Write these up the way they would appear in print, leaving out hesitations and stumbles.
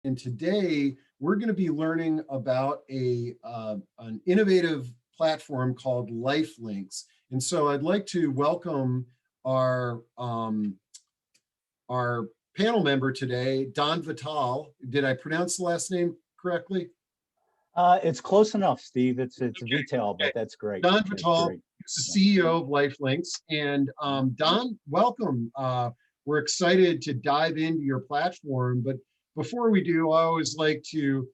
And today we're going to be learning about an innovative platform called LyfLynks. And so I'd like to welcome our our panel member today, Don Vetal. Did I pronounce the last name correctly? It's close enough, Steve. It's Okay. Vetal, but that's great. Don That's Vetal great. is the Yeah. CEO of LyfLynks. And Don, welcome. We're excited to dive into your platform. But before we do, I always like to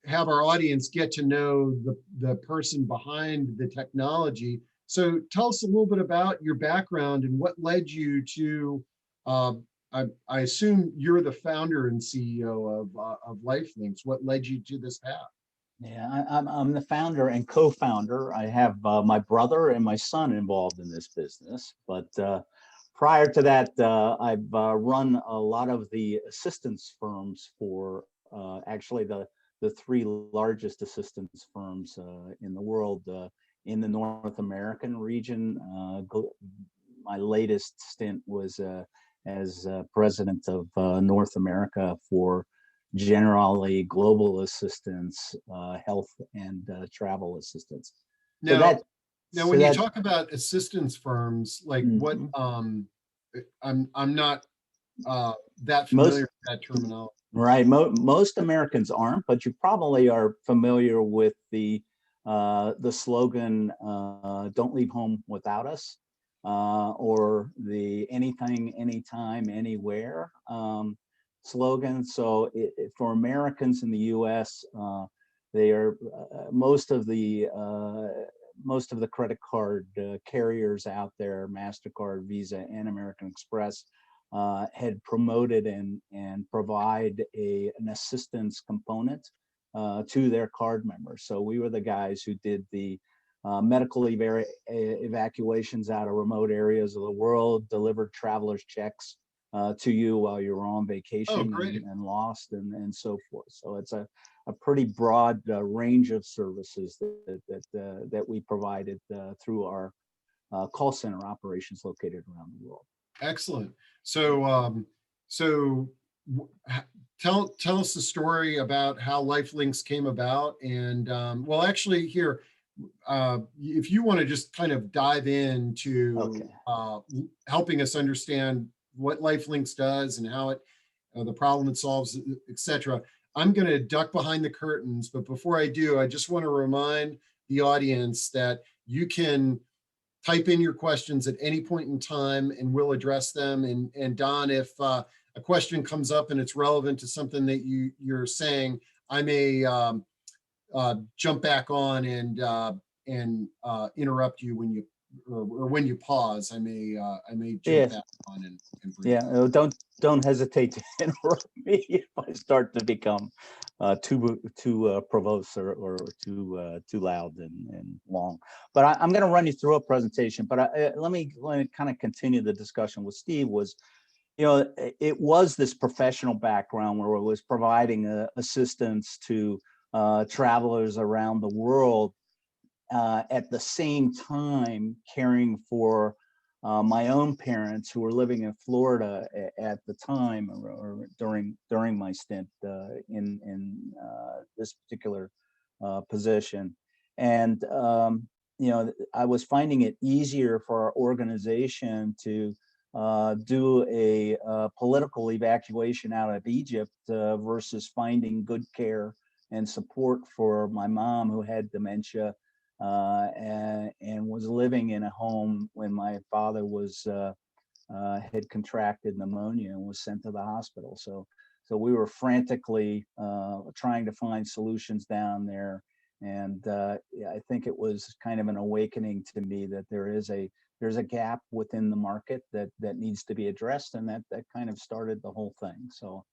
have our audience get to know the person behind the technology. So tell us a little bit about your background and what led you to, I assume you're the founder and CEO of LyfLynks. What led you to this path? Yeah, I'm the founder and co-founder. I have my brother and my son involved in this business. But prior to that, I've run a lot of the assistance firms for actually the three largest assistance firms in the world in the North American region. My latest stint was as president of North America for Generali global assistance, health and travel assistance. So Now, that, now so when you that, talk about assistance firms, like what, mhm. I'm not that familiar most with that terminology. right, most Americans aren't, but you probably are familiar with the slogan "Don't leave home without us," or the "Anything, anytime, anywhere." Slogan. So for Americans in the U.S., they are most of the credit card carriers out there, MasterCard, Visa, and American Express, had promoted and provide an assistance component to their card members. So we were the guys who did the medical evacuations out of remote areas of the world, delivered travelers' checks to you while you were on Oh, vacation great. and lost and so forth. So it's a pretty broad range of services that we provided through our call center operations located around the world. Excellent. So, so tell us the story about how LyfLynks came about. And well, actually, here, if you want to just kind of dive into Okay. helping us understand what LyfLynks does and how it, the problem it solves, etc. I'm going to duck behind the curtains, but before I do, I just want to remind the audience that you can type in your questions at any point in time and we'll address them. And Don, if a question comes up and it's relevant to something that you're saying, I may jump back on and interrupt you when you or when you pause. I may jump Yes. back on and bring Yeah. it up. Don't hesitate to interrupt me if I start to become too verbose or too loud and long. But I'm going to run you through a presentation. But let me kind of continue the discussion with Steve. Was, you know, it was this professional background where it was providing assistance to travelers around the world, at the same time caring for my own parents who were living in Florida at the time, or during my stint in this particular position. And you know, I was finding it easier for our organization to do a political evacuation out of Egypt versus finding good care and support for my mom, who had dementia and was living in a home when my father was had contracted pneumonia and was sent to the hospital. So we were frantically trying to find solutions down there. And yeah, I think it was kind of an awakening to me that there's a gap within the market that needs to be addressed, and that kind of started the whole thing. So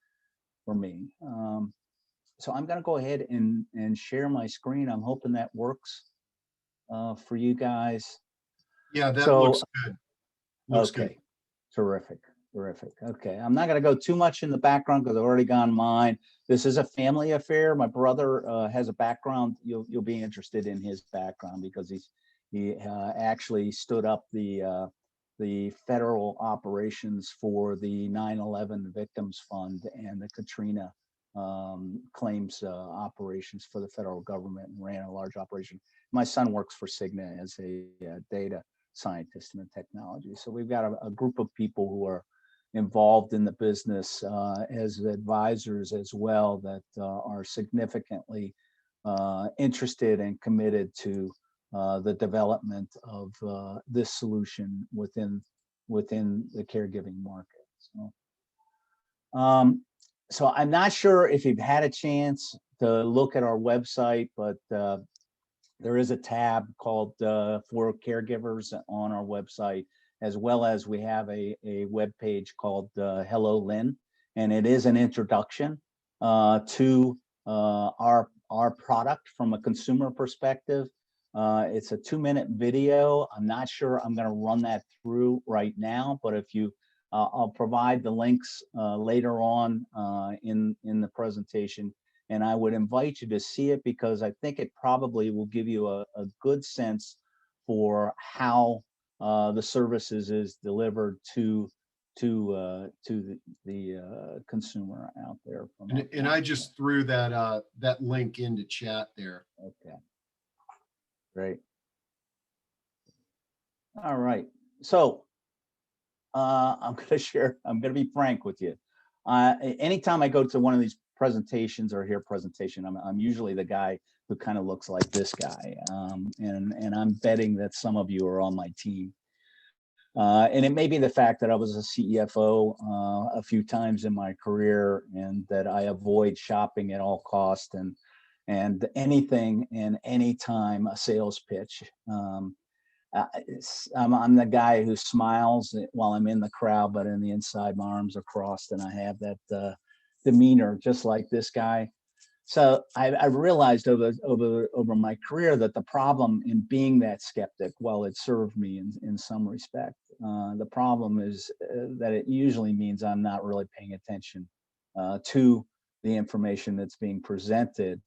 for me, so I'm going to go ahead and share my screen. I'm hoping that works for you guys. Yeah, that So, looks good. Looks good. okay, terrific, terrific. Okay, I'm not going to go too much in the background because I've already gone mine. This is a family affair. My brother has a background. You'll be interested in his background because he actually stood up the federal operations for the 9/11 Victims Fund and the Katrina claims operations for the federal government and ran a large operation. My son works for Cigna as a data scientist in the technology. So we've got a group of people who are involved in the business as advisors as well that are significantly interested and committed to the development of this solution within the caregiving market. So I'm not sure if you've had a chance to look at our website, but there is a tab called for caregivers on our website, as well as we have a web page called Hello Lynn, and it is an introduction to our product from a consumer perspective. It's a 2-minute video. I'm not sure I'm going to run that through right now, but if you I'll provide the links later on in the presentation, and I would invite you to see it because I think it probably will give you a good sense for how the services is delivered to the consumer out there. And I just threw that that link into chat there. Okay, great. All right, so I'm going to be frank with you. Anytime I go to one of these presentations or hear presentation, I'm usually the guy who kind of looks like this guy. And I'm betting that some of you are on my team. And it may be the fact that I was a CFO a few times in my career and that I avoid shopping at all costs and anything and anytime a sales pitch. I'm the guy who smiles while I'm in the crowd, but in the inside, my arms are crossed, and I have that demeanor just like this guy. So I've realized over my career that the problem in being that skeptic, while it served me in some respect, the problem is that it usually means I'm not really paying attention to the information that's being presented.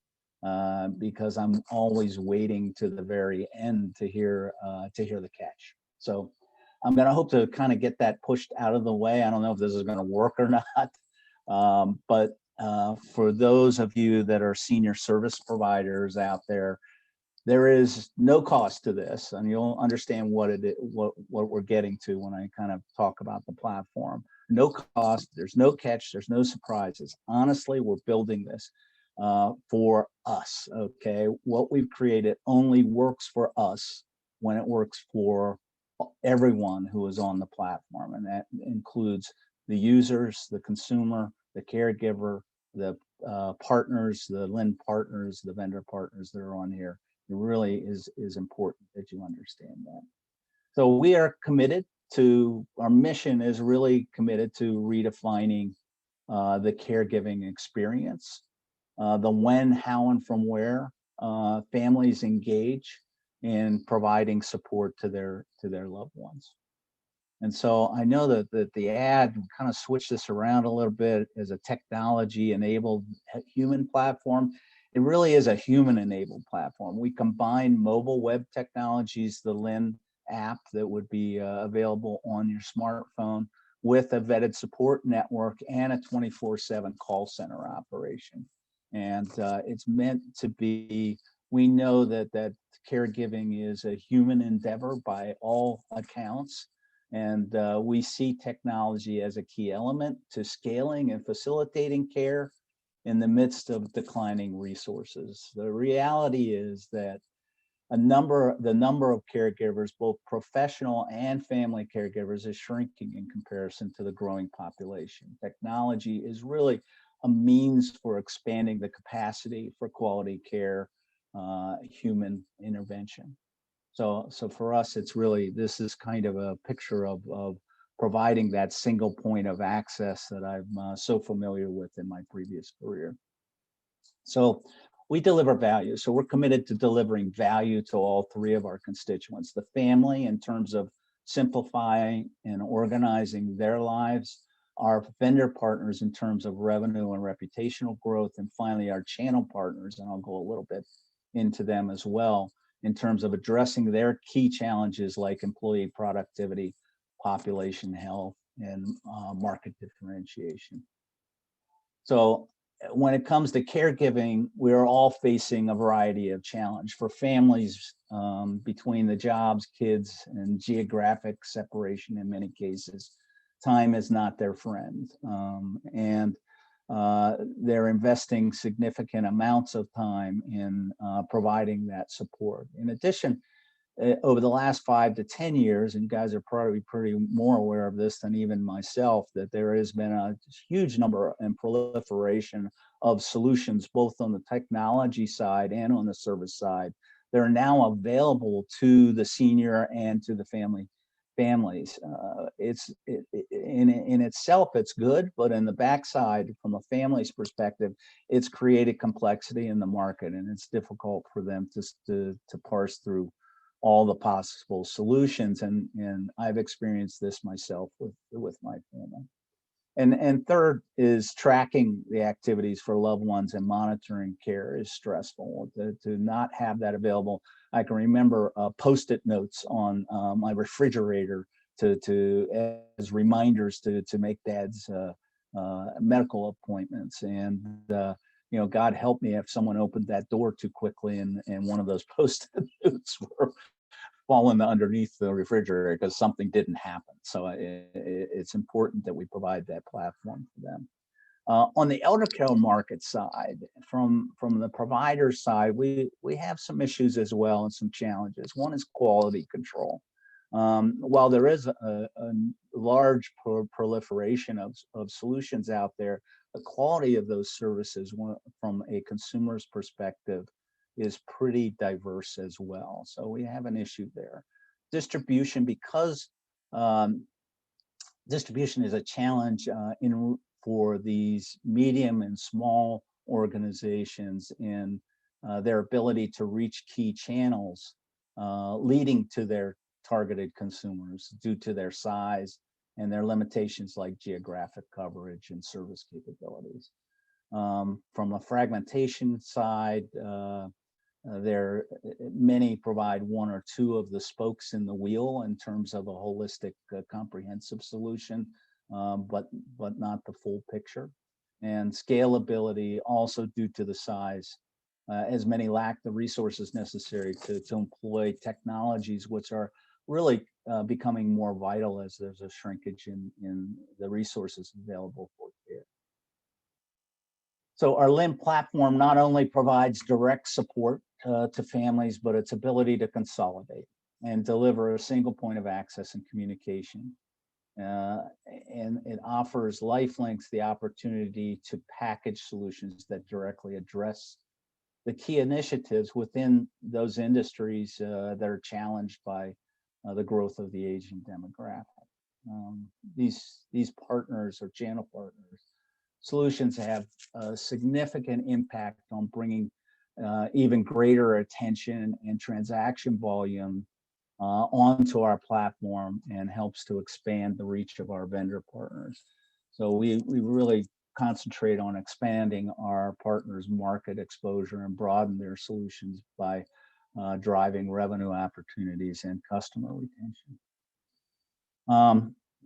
Because I'm always waiting to the very end to hear the catch. So I'm going to hope to kind of get that pushed out of the way. I don't know if this is going to work or not, but for those of you that are senior service providers out there, there is no cost to this, and you'll understand what we're getting to when I kind of talk about the platform. No cost, there's no catch, there's no surprises. Honestly, we're building this for us. Okay, what we've created only works for us when it works for everyone who is on the platform, and that includes the users, the consumer, the caregiver, the partners, the Lynn partners, the vendor partners that are on here. It really is important that you understand that. So we are committed to, our mission is really committed to redefining the caregiving experience. The when, how, and from where families engage in providing support to their loved ones. And so I know that the ad kind of switched this around a little bit as a technology-enabled human platform. It really is a human-enabled platform. We combine mobile web technologies, the Lynn app that would be available on your smartphone, with a vetted support network and a 24/7 call center operation. And it's meant to be, we know that caregiving is a human endeavor by all accounts. And we see technology as a key element to scaling and facilitating care in the midst of declining resources. The reality is that the number of caregivers, both professional and family caregivers, is shrinking in comparison to the growing population. Technology is really a means for expanding the capacity for quality care, human intervention. So for us, it's really, this is kind of a picture of providing that single point of access that I'm so familiar with in my previous career. So we deliver value. So we're committed to delivering value to all three of our constituents: the family in terms of simplifying and organizing their lives, our vendor partners in terms of revenue and reputational growth, and finally our channel partners, and I'll go a little bit into them as well, in terms of addressing their key challenges like employee productivity, population health, and market differentiation. So when it comes to caregiving, we're all facing a variety of challenge for families, between the jobs, kids, and geographic separation in many cases. Time is not their friend. And they're investing significant amounts of time in providing that support. In addition, over the last 5 to 10 years, and you guys are probably pretty more aware of this than even myself, that there has been a huge number and proliferation of solutions, both on the technology side and on the service side. They're now available to the senior and to the families. In itself, it's good, but in the backside, from a family's perspective, it's created complexity in the market, and it's difficult for them to parse through all the possible solutions. And I've experienced this myself with my family. And third is tracking the activities for loved ones and monitoring care is stressful. To not have that available. I can remember Post-it notes on my refrigerator as reminders to make Dad's medical appointments. And God help me if someone opened that door too quickly and one of those Post-it notes were falling underneath the refrigerator because something didn't happen. So it's important that we provide that platform for them. On the elder care market side, from the provider side, we have some issues as well and some challenges. One is quality control. While there is a large proliferation of solutions out there, the quality of those services from a consumer's perspective is pretty diverse as well. So we have an issue there. Distribution, because distribution is a challenge for these medium and small organizations in their ability to reach key channels leading to their targeted consumers due to their size and their limitations like geographic coverage and service capabilities. From a fragmentation side, many provide one or two of the spokes in the wheel in terms of a holistic, comprehensive solution, but not the full picture. And scalability, also due to the size, as many lack the resources necessary to employ technologies which are really becoming more vital as there's a shrinkage in the resources available for care. So our LYM platform not only provides direct support to families, but its ability to consolidate and deliver a single point of access and communication. And it offers LyfLynks the opportunity to package solutions that directly address the key initiatives within those industries that are challenged by the growth of the aging demographic. These partners or channel partners solutions have a significant impact on bringing even greater attention and transaction volume onto our platform and helps to expand the reach of our vendor partners. So we really concentrate on expanding our partners' market exposure and broaden their solutions by driving revenue opportunities and customer retention.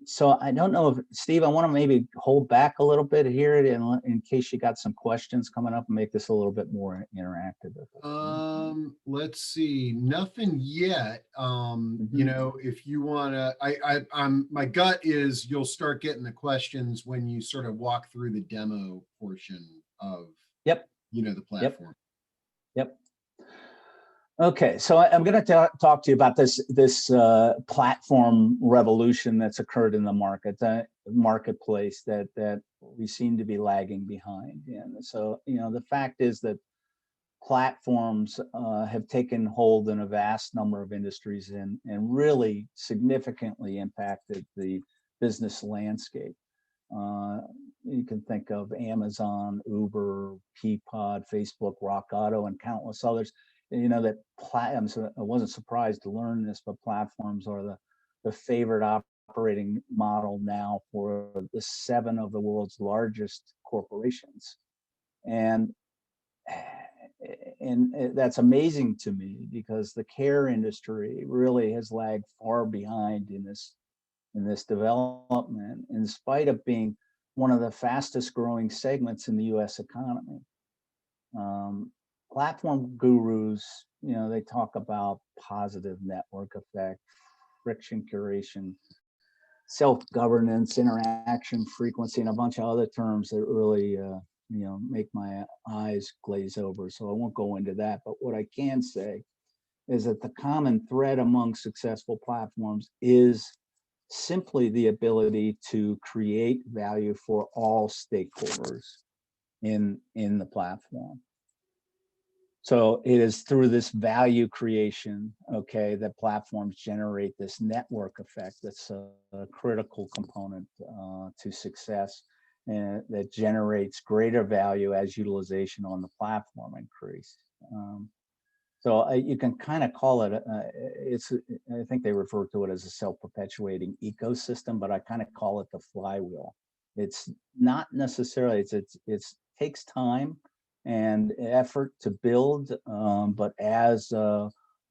So I don't know if, Steve, I want to maybe hold back a little bit here in case you got some questions coming up and make this a little bit more interactive. Let's see, nothing yet. If you want to, my gut is you'll start getting the questions when you sort of walk through the demo portion of, the platform. Yep. Okay, so I'm going to talk to you about this platform revolution that's occurred in the marketplace that we seem to be lagging behind. And so, the fact is that platforms have taken hold in a vast number of industries and really significantly impacted the business landscape. You can think of Amazon, Uber, Peapod, Facebook, Rock Auto, and countless others. That I wasn't surprised to learn this, but platforms are the favorite operating model now for the 7 of the world's largest corporations. And that's amazing to me because the care industry really has lagged far behind in this development, in spite of being one of the fastest growing segments in the US economy. Platform gurus, they talk about positive network effect, friction curation, self-governance, interaction frequency, and a bunch of other terms that really, make my eyes glaze over. So I won't go into that. But what I can say is that the common thread among successful platforms is simply the ability to create value for all stakeholders in the platform. So it is through this value creation, okay, that platforms generate this network effect that's a critical component to success, and that generates greater value as utilization on the platform increase. So you can kind of call it, I think they refer to it as a self-perpetuating ecosystem, but I kind of call it the flywheel. It's not necessarily, it takes time and effort to build, but as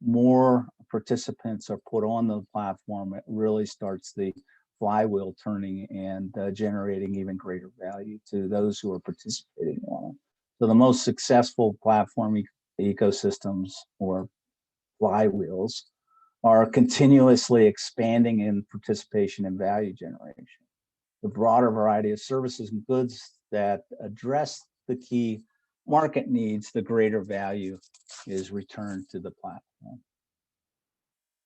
more participants are put on the platform, it really starts the flywheel turning and generating even greater value to those who are participating on it. So the most successful platform ecosystems or flywheels are continuously expanding in participation and value generation. The broader variety of services and goods that address the key market needs, the greater value is returned to the platform.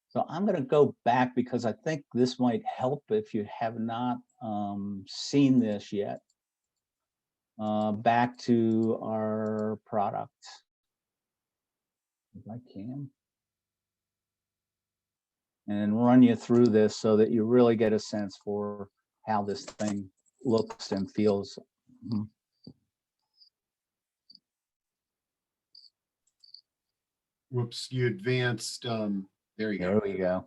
So I'm going to go back because I think this might help if you have not seen this yet. Back to our product, if I can. And run you through this so that you really get a sense for how this thing looks and feels. Whoops, you advanced. There you go. There we go.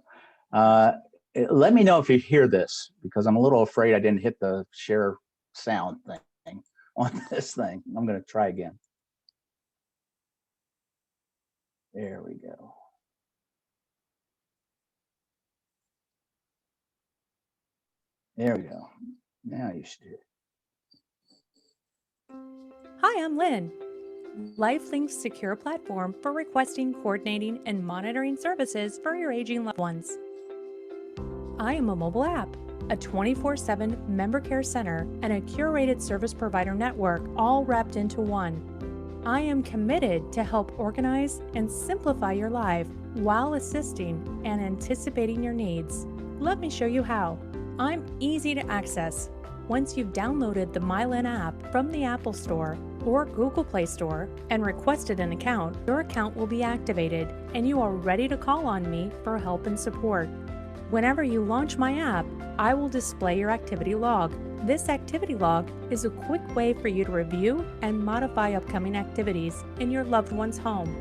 Let me know if you hear this, because I'm a little afraid I didn't hit the share sound thing on this thing. I'm going to try again. There we go. There we go. Now you should hear it. Hi, I'm Lynn. LyfLynks secure platform for requesting, coordinating, and monitoring services for your aging loved ones. I am a mobile app, a 24/7 member care center, and a curated service provider network all wrapped into one. I am committed to help organize and simplify your life while assisting and anticipating your needs. Let me show you how. I'm easy to access. Once you've downloaded the MyLyn app from the Apple Store or Google Play Store and requested an account, your account will be activated and you are ready to call on me for help and support. Whenever you launch my app, I will display your activity log. This activity log is a quick way for you to review and modify upcoming activities in your loved one's home.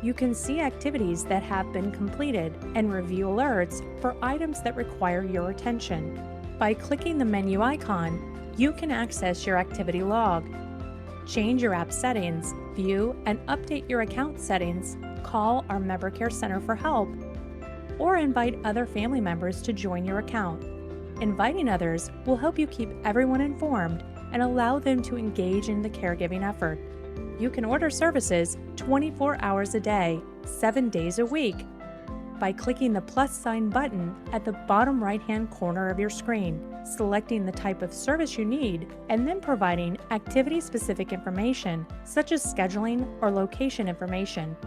You can see activities that have been completed and review alerts for items that require your attention. By clicking the menu icon, you can access your activity log, change your app settings, view and update your account settings, call our member care center for help, or invite other family members to join your account. Inviting others will help you keep everyone informed and allow them to engage in the caregiving effort. You can order services 24 hours a day, 7 days a week, by clicking the plus sign button at the bottom right-hand corner of your screen, selecting the type of service you need, and then providing activity-specific information such as scheduling or location information.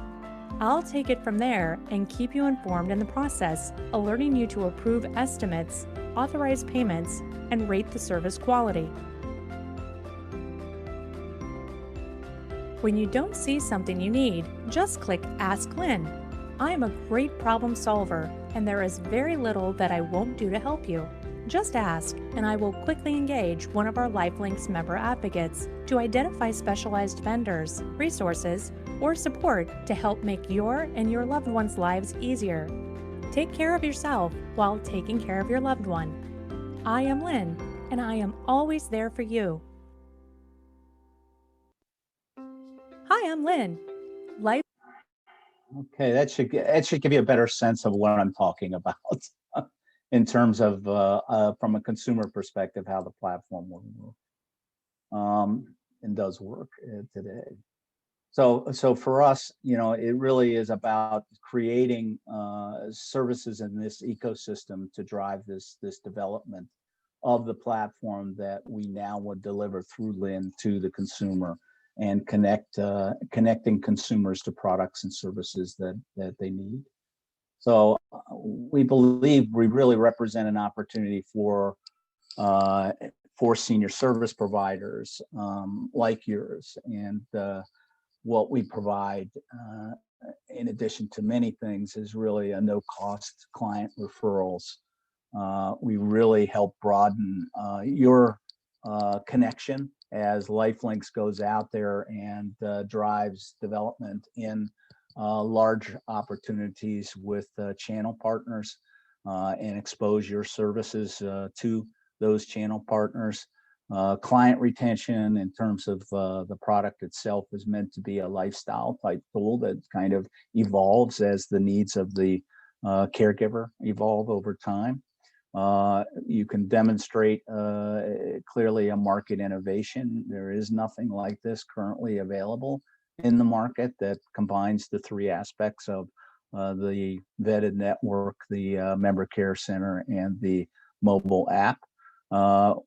I'll take it from there and keep you informed in the process, alerting you to approve estimates, authorize payments, and rate the service quality. When you don't see something you need, just click Ask Lynn. I am a great problem solver, and there is very little that I won't do to help you. Just ask, and I will quickly engage one of our LyfLynks member advocates to identify specialized vendors, resources, or support to help make your and your loved one's lives easier. Take care of yourself while taking care of your loved one. I am Lynn, and I am always there for you. Hi, I'm Lynn. Okay, that should give you a better sense of what I'm talking about in terms of from a consumer perspective, how the platform will and does work today. So for us, it really is about creating services in this ecosystem to drive this development of the platform that we now would deliver through Lynn to the consumer, and connecting consumers to products and services that they need. So we believe we really represent an opportunity for senior service providers like yours, and what we provide, in addition to many things, is really a no-cost client referrals. We really help broaden your connection as LyfLynks goes out there and drives development in large opportunities with channel partners, and expose your services to those channel partners. Client retention in terms of the product itself is meant to be a lifestyle type tool that kind of evolves as the needs of the caregiver evolve over time. You can demonstrate clearly a market innovation. There is nothing like this currently available in the market that combines the three aspects of the vetted network, the member care center, and the mobile app.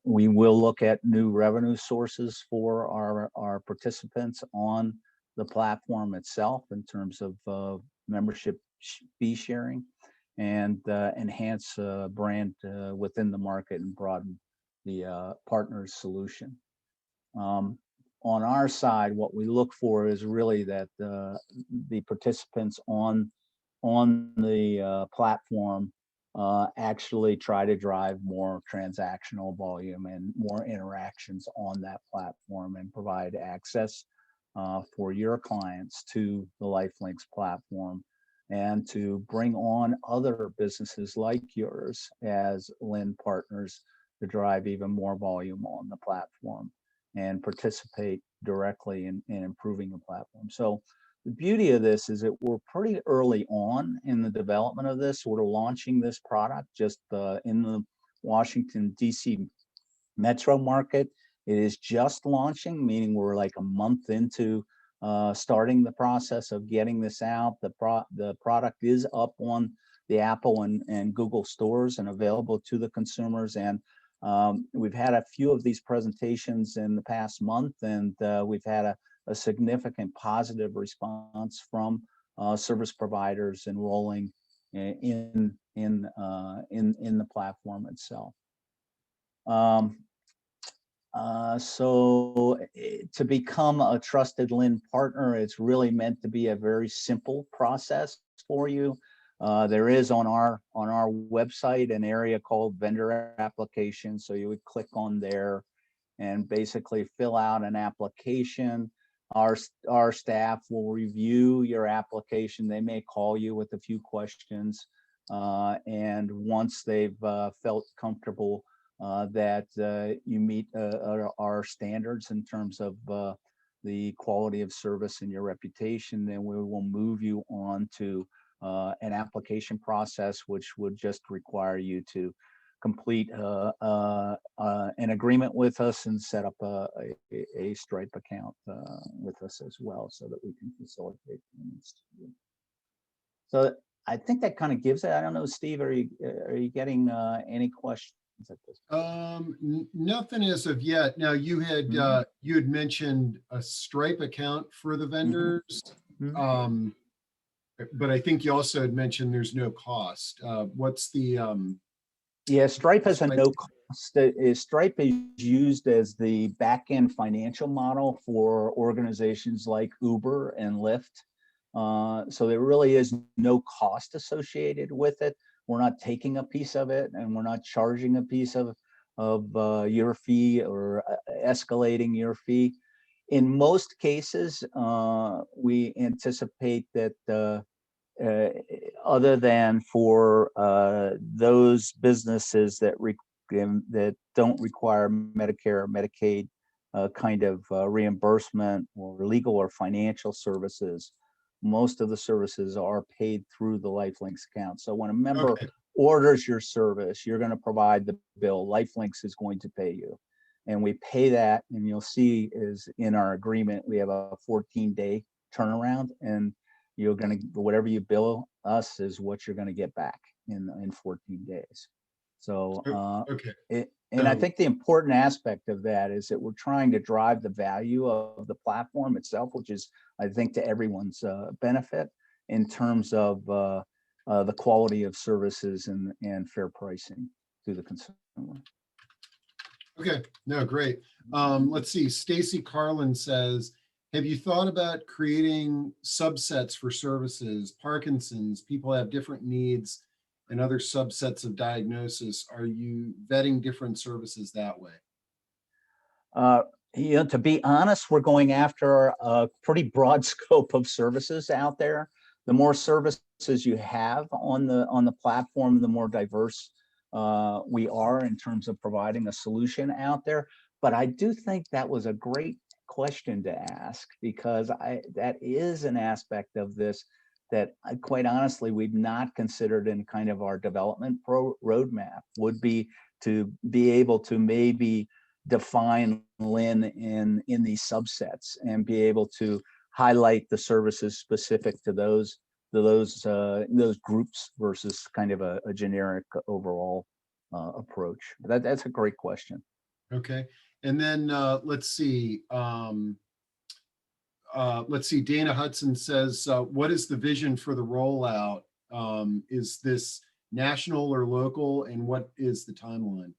We will look at new revenue sources for our participants on the platform itself in terms of membership fee sharing, and enhance brand within the market and broaden the partners solution. On our side, what we look for is really that the participants on the platform actually try to drive more transactional volume and more interactions on that platform, and provide access for your clients to the LyfLynks platform, and to bring on other businesses like yours as Lynn partners to drive even more volume on the platform and participate directly in improving the platform. So the beauty of this is that we're pretty early on in the development of this. We're launching this product just in the Washington, D.C. metro market. It is just launching, meaning we're like a month into starting the process of getting this out. The product is up on the Apple and Google stores and available to the consumers. And we've had a few of these presentations in the past month, and we've had a significant positive response from service providers enrolling in the platform itself. So to become a trusted Lynn partner, it's really meant to be a very simple process for you. There is on our website an area called vendor application. So you would click on there and basically fill out an application. Our staff will review your application. They may call you with a few questions, and once they've felt comfortable that you meet our standards in terms of the quality of service and your reputation, then we will move you on to an application process, which would just require you to complete an agreement with us and set up a Stripe account with us as well, so that we can facilitate payments to you. So I think that kind of gives it. I don't know, Steve, are you getting any questions at this point? Nothing as of yet. Now you had mentioned a Stripe account for the vendors. But I think you also had mentioned there's no cost. What's the Yeah, Stripe has a no cost. Stripe is used as the back-end financial model for organizations like Uber and Lyft. So there really is no cost associated with it. We're not taking a piece of it, and we're not charging a piece of your fee or escalating your fee. In most cases, we anticipate that other than for those businesses that don't require Medicare or Medicaid kind of reimbursement or legal or financial services, most of the services are paid through the LyfLynks account. So when a member orders your service, you're going to provide the bill. LyfLynks is going to pay you. and we pay that, and you'll see is in our agreement, we have a 14-day turnaround, and you're going to, whatever you bill us is what you're going to get back in 14 days. So, Okay. and I So- think the important aspect of that is that we're trying to drive the value of the platform itself, which is, I think, to everyone's benefit in terms of the quality of services and fair pricing to the consumer. Okay, no, great. Let's see, Stacy Carlin says, have you thought about creating subsets for services? Parkinson's, people have different needs and other subsets of diagnosis. Are you vetting different services that way? To be honest, we're going after a pretty broad scope of services out there. The more services you have on the platform, the more diverse we are in terms of providing a solution out there. But I do think that was a great question to ask, because that is an aspect of this that quite honestly we've not considered in kind of our development roadmap, would be to be able to maybe define Lynn in these subsets and be able to highlight the services specific to those groups versus kind of a generic overall approach. That's a great question. Okay, and then let's see. Dana Hudson says, what is the vision for the rollout? Is this national or local, and what is the timeline?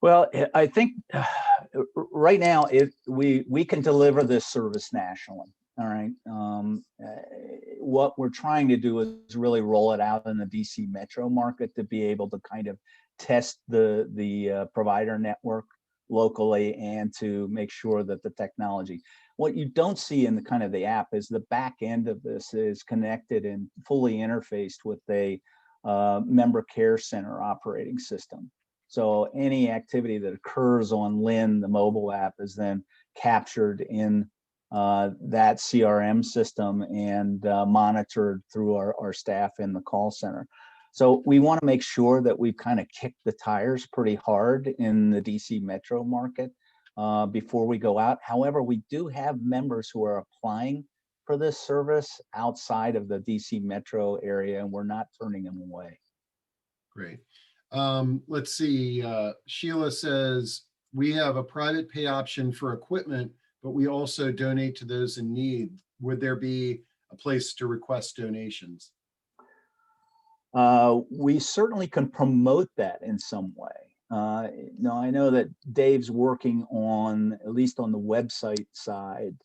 Well, I think right now we can deliver this service nationally. All right. What we're trying to do is really roll it out in the DC metro market to be able to kind of test the provider network locally and to make sure that the technology. What you don't see in the kind of the app is the back end of this is connected and fully interfaced with a member care center operating system. So any activity that occurs on Lynn, the mobile app, is then captured in that CRM system and monitored through our staff in the call center. So we want to make sure that we've kind of kicked the tires pretty hard in the DC metro market before we go out. However, we do have members who are applying for this service outside of the DC metro area, and we're not turning them away. Great. Let's see. Sheila says, we have a private pay option for equipment, but we also donate to those in need. Would there be a place to request donations? We certainly can promote that in some way. Now, I know that Dave's working on, at least on the website side,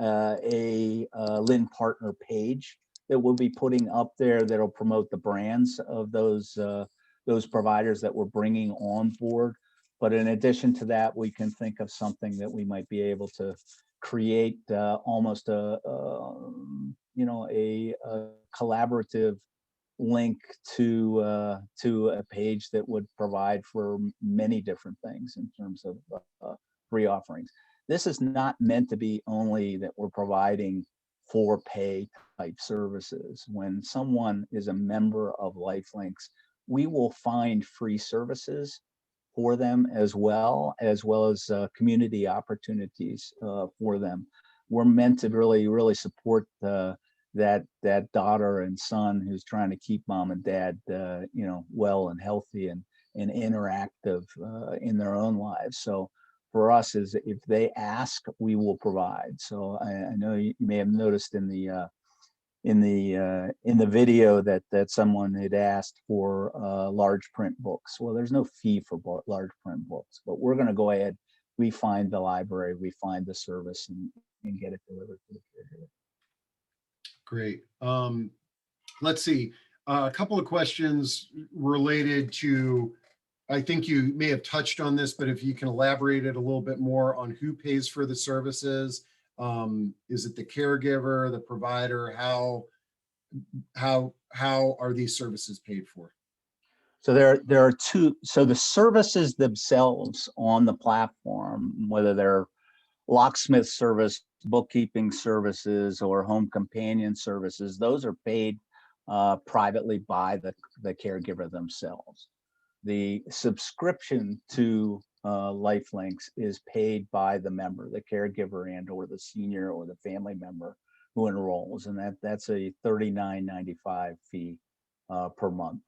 a Lynn partner page that we'll be putting up there that'll promote the brands of those providers that we're bringing on board. But in addition to that, we can think of something that we might be able to create almost a collaborative link to a page that would provide for many different things in terms of free offerings. This is not meant to be only that we're providing for pay type services. When someone is a member of LyfLynks, we will find free services for them as well as community opportunities for them. We're meant to really support that daughter and son who's trying to keep mom and dad well and healthy and interactive in their own lives. So for us, is if they ask, we will provide. So I know you may have noticed in the video that someone had asked for large print books. Well, there's no fee for large print books, but we're going to go ahead. We find the library, we find the service, and get it delivered to the caregiver. Great. Let's see. A couple of questions related to, I think you may have touched on this, but if you can elaborate it a little bit more on who pays for the services. Is it the caregiver, the provider? How are these services paid for? So there are two. So the services themselves on the platform, whether they're locksmith service, bookkeeping services, or home companion services, those are paid privately by the caregiver themselves. The subscription to LyfLynks is paid by the member, the caregiver and or the senior or the family member who enrolls, and that's a $39.95 fee per month.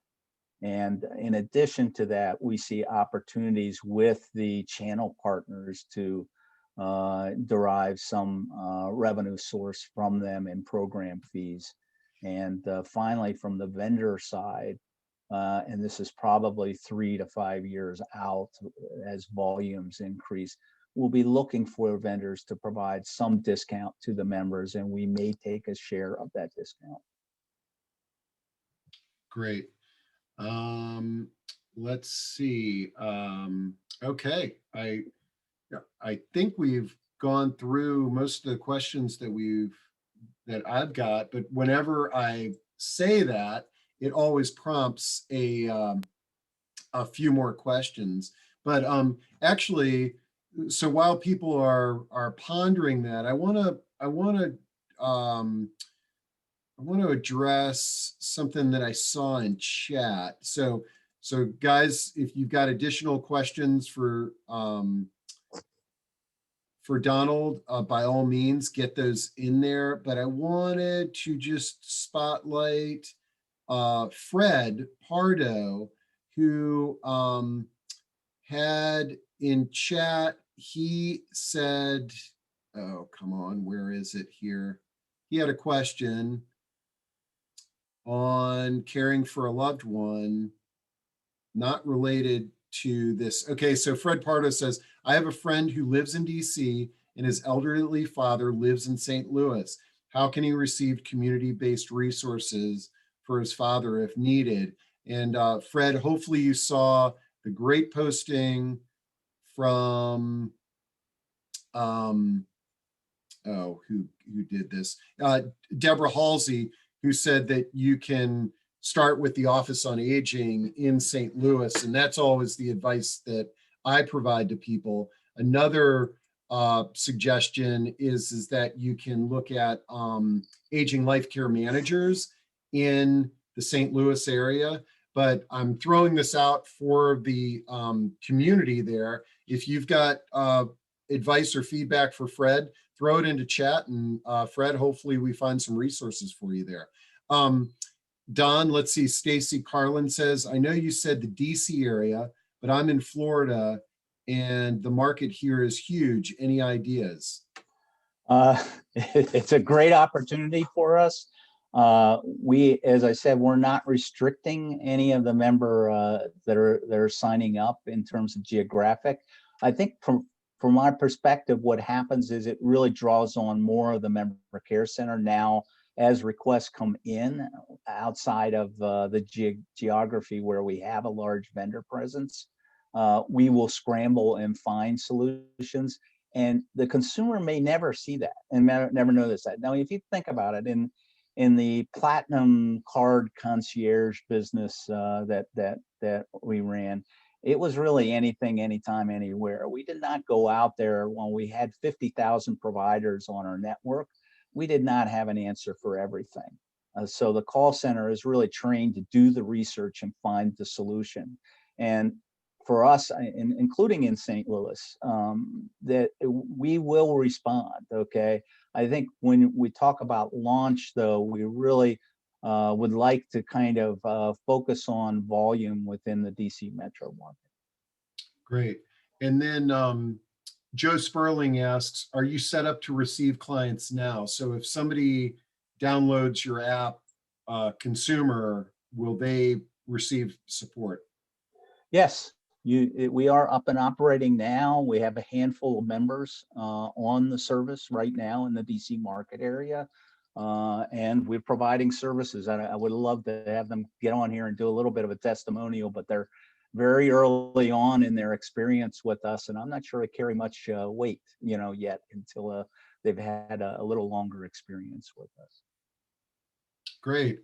And in addition to that, we see opportunities with the channel partners to derive some revenue source from them in program fees. And finally, from the vendor side, and this is probably 3 to 5 years out as volumes increase, we'll be looking for vendors to provide some discount to the members, and we may take a share of that discount. Great. Let's see. Okay. I think we've gone through most of the questions that I've got, but whenever I say that, it always prompts a few more questions. But actually, so while people are pondering that, I want to address something that I saw in chat. So guys, if you've got additional questions for Donald, by all means, get those in there. But I wanted to just spotlight Fred Pardo, who had in chat, he said, oh, come on, where is it here? He had a question on caring for a loved one, not related to this. Okay, so Fred Pardo says, I have a friend who lives in DC and his elderly father lives in St. Louis. How can he receive community-based resources for his father if needed? And Fred, hopefully you saw the great posting from, who did this? Deborah Halsey, who said that you can start with the Office on Aging in St. Louis. And that's always the advice that I provide to people. Another suggestion is that you can look at aging life care managers in the St. Louis area. But I'm throwing this out for the community there. If you've got advice or feedback for Fred, throw it into chat, and Fred, hopefully we find some resources for you there. Don, let's see, Stacy Carlin says, I know you said the DC area, but I'm in Florida and the market here is huge. Any ideas? It's a great opportunity for us. We, as I said, we're not restricting any of the member that are signing up in terms of geographic. I think from my perspective, what happens is it really draws on more of the member care center now as requests come in outside of the geography where we have a large vendor presence. We will scramble and find solutions, and the consumer may never see that and never notice that. Now, if you think about it, in the platinum card concierge business that we ran, it was really anything, anytime, anywhere. We did not go out there when we had 50,000 providers on our network. We did not have an answer for everything. So the call center is really trained to do the research and find the solution. And for us, including in St. Louis, that we will respond, okay? I think when we talk about launch, though, we really would like to kind of focus on volume within the DC metro market. Great. And then Joe Sperling asks, are you set up to receive clients now? So if somebody downloads your app, consumer, will they receive support? Yes, we are up and operating now. We have a handful of members on the service right now in the DC market area. And we're providing services. I would love to have them get on here and do a little bit of a testimonial, but they're very early on in their experience with us, and I'm not sure I carry much weight, yet until they've had a little longer experience with us. Great.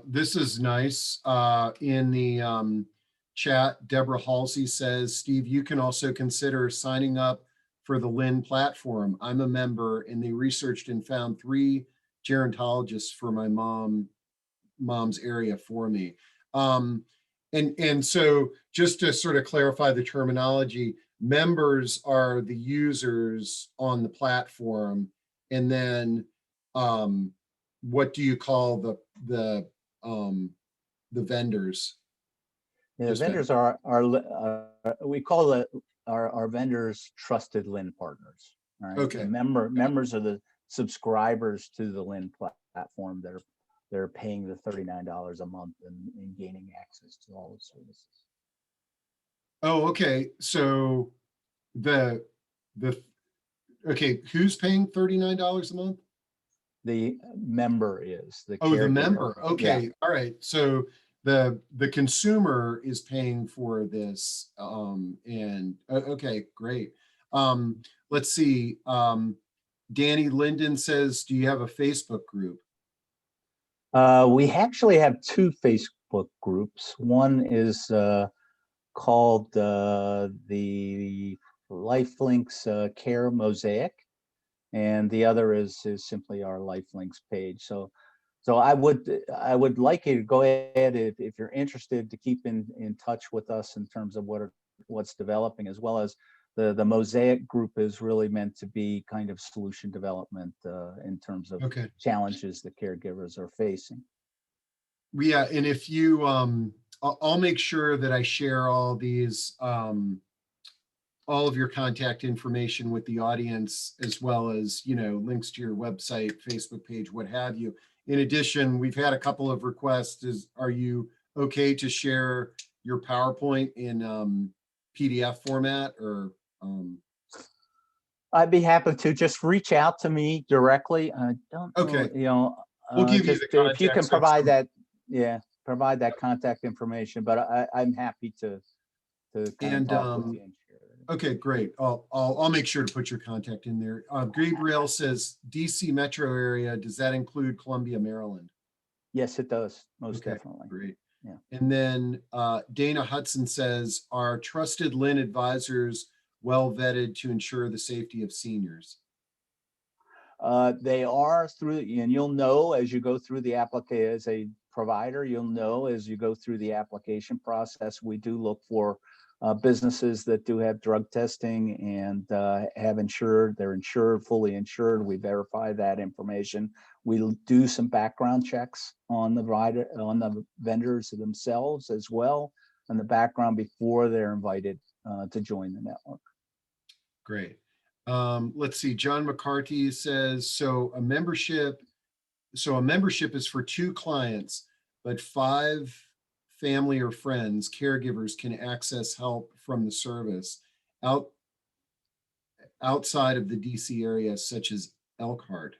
This is nice. In the chat, Deborah Halsey says, Steve, you can also consider signing up for the Lynn platform. I'm a member, and they researched and found 3 gerontologists for my mom's area for me. And so just to sort of clarify the terminology, members are the users on the platform, and then what do you call the vendors? Yeah, Just vendors are we call our vendors trusted Lynn partners. All right. Okay. The members are the subscribers to the Lynn platform that they're paying the $39 a month and gaining access to all the services. Oh, okay. So the okay, who's paying $39 a month? The member is the Oh, the caregiver. member. Yeah. Okay. All right. So the consumer is paying for this. And okay, great. Let's see. Danny Linden says, do you have a Facebook group? We actually have two Facebook groups. One is called the LyfLynks Care Mosaic, and the other is simply our LyfLynks page. So I would like you to go ahead if you're interested to keep in touch with us in terms of what's developing, as well as the Mosaic group is really meant to be kind of solution development in terms of Okay. challenges that caregivers are facing. Yeah, and if you I'll make sure that I share all these all of your contact information with the audience, as well as, you know, links to your website, Facebook page, what have you. In addition, we've had a couple of requests. Are you okay to share your PowerPoint in PDF format, or I'd be happy to. Just reach out to me directly. I don't okay, know, we'll give you just the if you can contact. provide that, yeah, provide that contact information, but I'm happy to kind And of talk with you and share it. okay, great. I'll make sure to put your contact in there. Gabriel says DC metro area. Does that include Columbia, Maryland? Yes, it does. Most Okay, definitely. great. Yeah. And then Dana Hudson says, are trusted Lynn advisors well vetted to ensure the safety of seniors? They are through, and you'll know as you go through the application as a provider, you'll know as you go through the application process, we do look for businesses that do have drug testing and have insured, they're insured, fully insured. We verify that information. We do some background checks on the vendors themselves as well, on the background before they're invited to join the network. Great. Let's see. John McCarthy says, so a membership is for 2 clients, but 5 family or friends, caregivers can access help from the service outside of the DC area, such as Elkhart.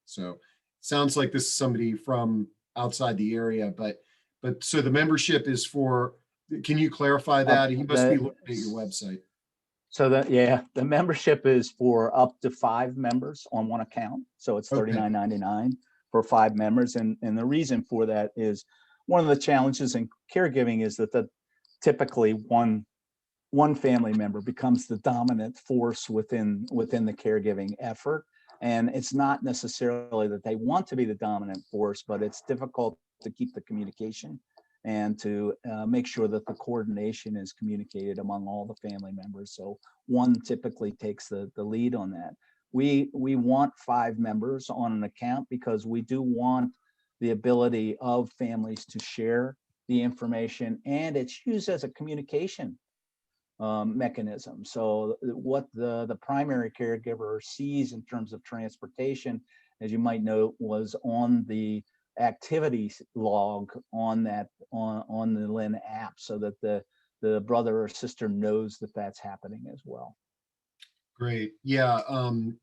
So sounds like this is somebody from outside the area, but so the membership is for, can you clarify that? He must be looking at your website. So the membership is for up to 5 members on one account. So it's $39.99 for 5 members. And the reason for that is one of the challenges in caregiving is that typically one family member becomes the dominant force within the caregiving effort. And it's not necessarily that they want to be the dominant force, but it's difficult to keep the communication and to make sure that the coordination is communicated among all the family members. So one typically takes the lead on that. We want 5 members on an account because we do want the ability of families to share the information, and it's used as a communication mechanism. So what the primary caregiver sees in terms of transportation, as you might know, was on the activities log on the Lynn app, so that the brother or sister knows that that's happening as well. Great. Yeah.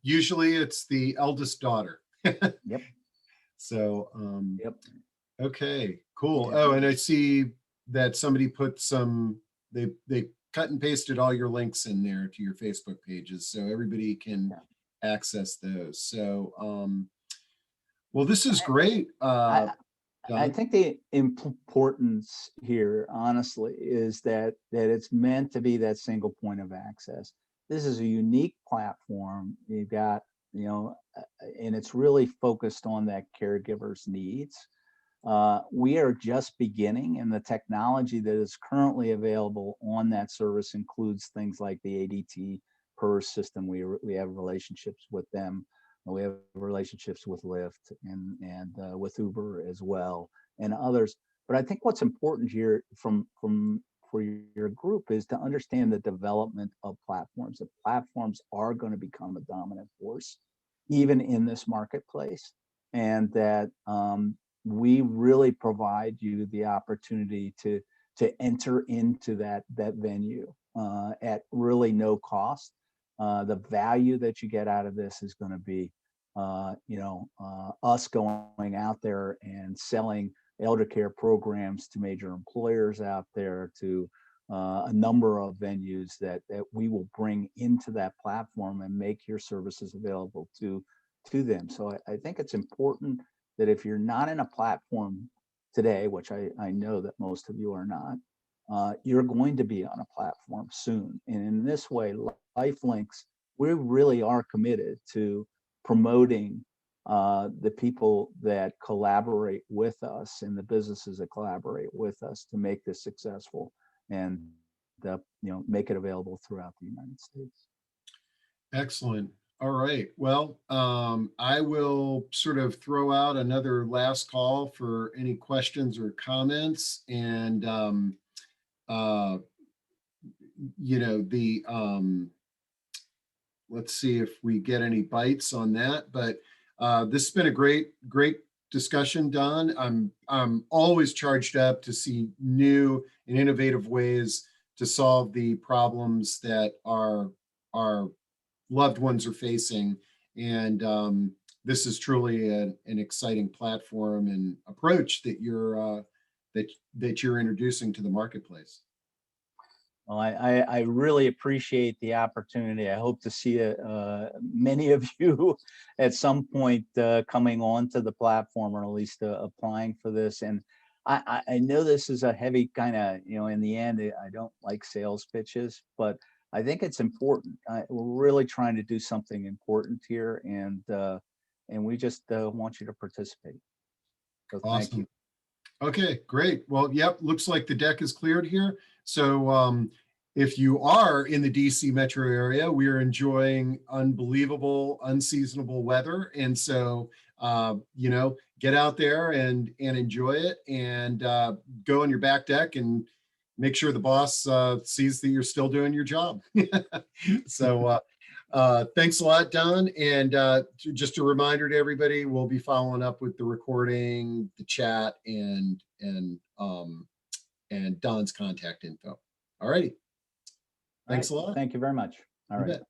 Usually it's the eldest daughter. Yep. So, Yep. okay, cool. Yeah. Oh, and I see that somebody put they cut and pasted all your links in there to your Facebook pages, so everybody can access those. So, well, this is great. I think the importance here, honestly, is that it's meant to be that single point of access. This is a unique platform. You've got, and it's really focused on that caregiver's needs. We are just beginning, and the technology that is currently available on that service includes things like the ADT PERS system. We have relationships with them. We have relationships with Lyft and with Uber as well, and others. But I think what's important here for your group is to understand the development of platforms. The platforms are going to become a dominant force, even in this marketplace, and that we really provide you the opportunity to enter into that venue at really no cost. The value that you get out of this is going to be, us going out there and selling elder care programs to major employers out there, to a number of venues that we will bring into that platform and make your services available to them. So I think it's important that if you're not in a platform today, which I know that most of you are not, you're going to be on a platform soon. And in this way, LyfLynks, we really are committed to promoting the people that collaborate with us and the businesses that collaborate with us to make this successful and make it available throughout the United States. Excellent. All right. Well, I will sort of throw out another last call for any questions or comments. And, let's see if we get any bites on that. But this has been a great discussion, Don. I'm always charged up to see new and innovative ways to solve the problems that our loved ones are facing. And this is truly an exciting platform and approach that you're introducing to the marketplace. Well, I really appreciate the opportunity. I hope to see many of you at some point coming onto the platform, or at least applying for this. And I know this is a heavy kind of, in the end, I don't like sales pitches, but I think it's important. We're really trying to do something important here, and we just want you to participate. So thank you. Okay, great. Well, yep, looks like the deck is cleared here. So if you are in the DC metro area, we are enjoying unbelievable, unseasonable weather. And so, get out there and enjoy it, and go on your back deck and make sure the boss sees that you're still doing your job. So thanks a lot, Don. And just a reminder to everybody, we'll be following up with the recording, the chat, and Don's contact info. All righty. Thanks a lot. Thank you very much. All right.